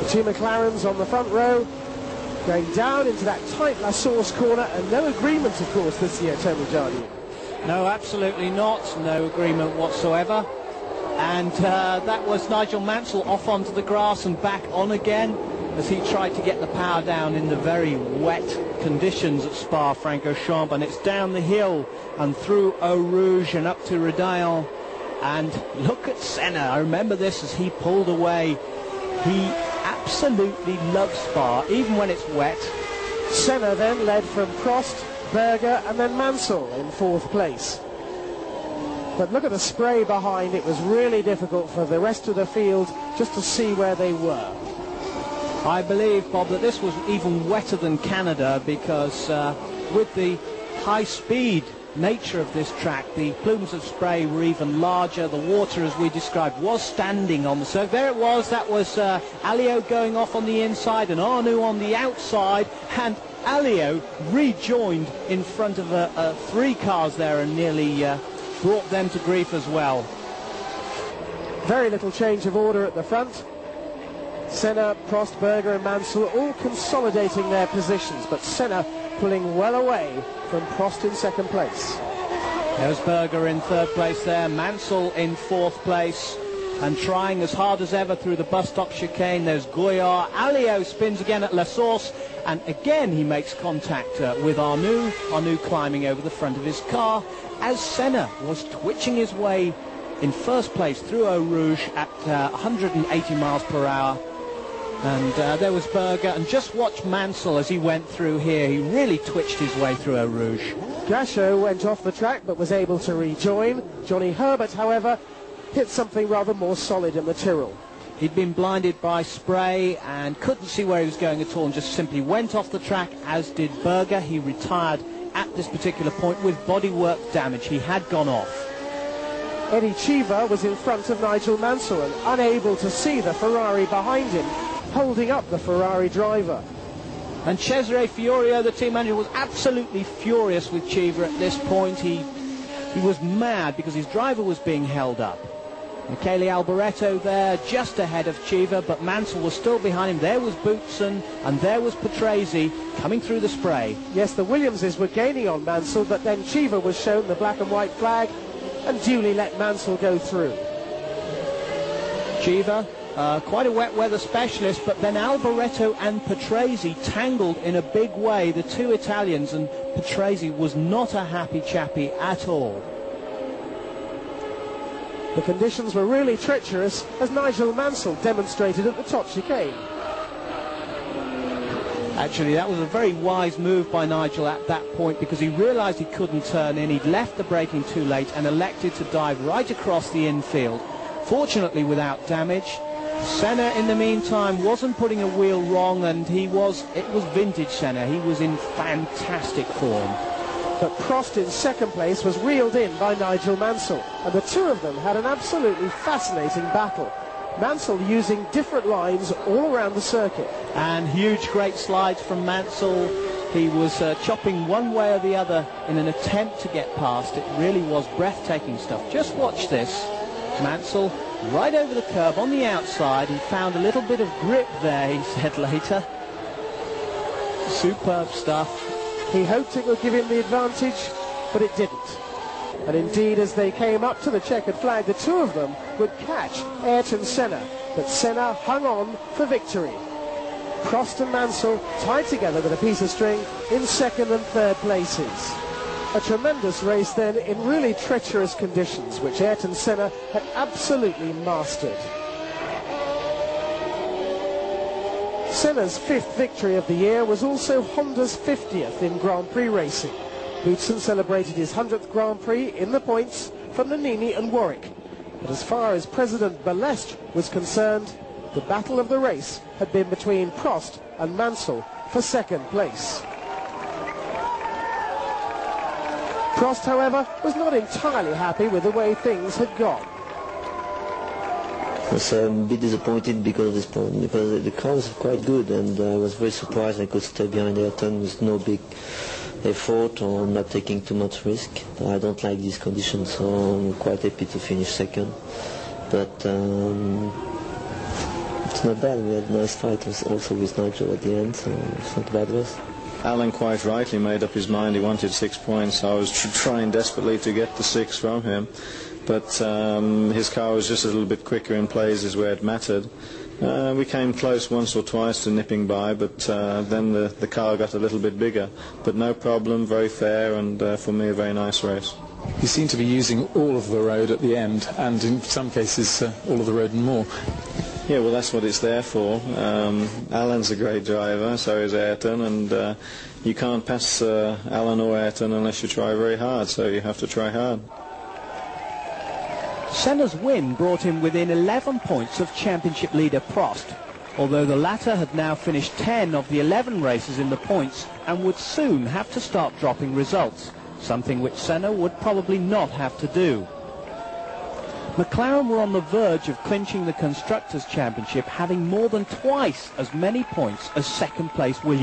Two McLarens on the front row, going down into that tight La Source corner, and no agreement, of course, this year, Tony Jardine. No, absolutely not. No agreement whatsoever. And that was Nigel Mansell off onto the grass and back on again as he tried to get the power down in the very wet conditions at Spa-Francorchamps. And it's down the hill and through Eau Rouge and up to Redayant. And look at Senna. I remember this as he pulled away. He absolutely loves Spa, even when it's wet. Senna then led from Prost, Berger and then Mansell in fourth place. But look at the spray behind. It was really difficult for the rest of the field just to see where they were. I believe, Bob, that this was even wetter than Canada because with the high-speed nature of this track, the plumes of spray were even larger. The water, as we described, was standing on the surface. There it was. That was Alliot going off on the inside and Arnoux on the outside, and Alliot rejoined in front of three cars there and nearly brought them to grief as well. Very little change of order at the front. Senna, Prost, Berger and Mansell all consolidating their positions, but Senna pulling well away from Prost in second place. There's Berger in third place there, Mansell in fourth place, and trying as hard as ever through the bus stop chicane. There's Gouillard. Alliot spins again at La Source, and again he makes contact with Arnoux. Arnoux climbing over the front of his car as Senna was twitching his way in first place through Eau Rouge at 180 miles per hour. And there was Berger, and just watch Mansell as he went through here. He really twitched his way through Eau Rouge. Gachot went off the track but was able to rejoin. Johnny Herbert, however, hit something rather more solid in the Tyrrell. He'd been blinded by spray and couldn't see where he was going at all, and just simply went off the track, as did Berger. He retired at this particular point with bodywork damage. He had gone off. Eddie Cheever was in front of Nigel Mansell and unable to see the Ferrari behind him, holding up the Ferrari driver. And Cesare Fiorio, the team manager, was absolutely furious with Cheever at this point. He was mad because his driver was being held up. Michele Alboreto there just ahead of Cheever, but Mansell was still behind him. There was Boutsen and there was Patrese coming through the spray. Yes, the Williamses were gaining on Mansell, but then Cheever was shown the black and white flag and duly let Mansell go through. Cheever, quite a wet weather specialist, but then Alboreto and Patrese tangled in a big way, the two Italians, and Patrese was not a happy chappy at all. The conditions were really treacherous, as Nigel Mansell demonstrated at the top chicane. Actually, that was a very wise move by Nigel at that point, because he realised he couldn't turn in. He'd left the braking too late and elected to dive right across the infield, fortunately without damage. Senna, in the meantime, wasn't putting a wheel wrong, and it was vintage Senna. He was in fantastic form. But Prost in second place was reeled in by Nigel Mansell, and the two of them had an absolutely fascinating battle. Mansell using different lines all around the circuit. And huge great slides from Mansell. He was chopping one way or the other in an attempt to get past. It really was breathtaking stuff. Just watch this. Mansell right over the curb on the outside. He found a little bit of grip there, he said later. Superb stuff. He hoped it would give him the advantage, but it didn't. And indeed, as they came up to the checkered flag, the two of them would catch Ayrton Senna, but Senna hung on for victory. Prost and Mansell tied together with a piece of string in second and third places. A tremendous race then in really treacherous conditions, which Ayrton Senna had absolutely mastered. Senna's fifth victory of the year was also Honda's 50th in Grand Prix racing. Boutsen celebrated his 100th Grand Prix in the points from Nannini and Warwick. But as far as President Balestre was concerned, the battle of the race had been between Prost and Mansell for second place. Prost, however, was not entirely happy with the way things had gone. I was a bit disappointed because of this point, because the car was quite good, and I was very surprised I could stay behind Ayrton with no big effort or not taking too much risk. I don't like these conditions, so I'm quite happy to finish second. But It's not bad. We had a nice fight also with Nigel at the end, so it's not a bad race. Alan quite rightly made up his mind he wanted 6 points. I was trying desperately to get the 6 from him, but his car was just a little bit quicker in places where it mattered. We came close once or twice to nipping by, but then the car got a little bit bigger. But no problem, very fair, and for me a very nice race. You seem to be using all of the road at the end, and in some cases all of the road and more. Yeah, well, that's what it's there for. Alan's a great driver, so is Ayrton, and you can't pass Alan or Ayrton unless you try very hard, so you have to try hard. Senna's win brought him within 11 points of championship leader Prost, although the latter had now finished 10 of the 11 races in the points and would soon have to start dropping results, something which Senna would probably not have to do. McLaren were on the verge of clinching the Constructors' Championship, having more than twice as many points as second-place Williams.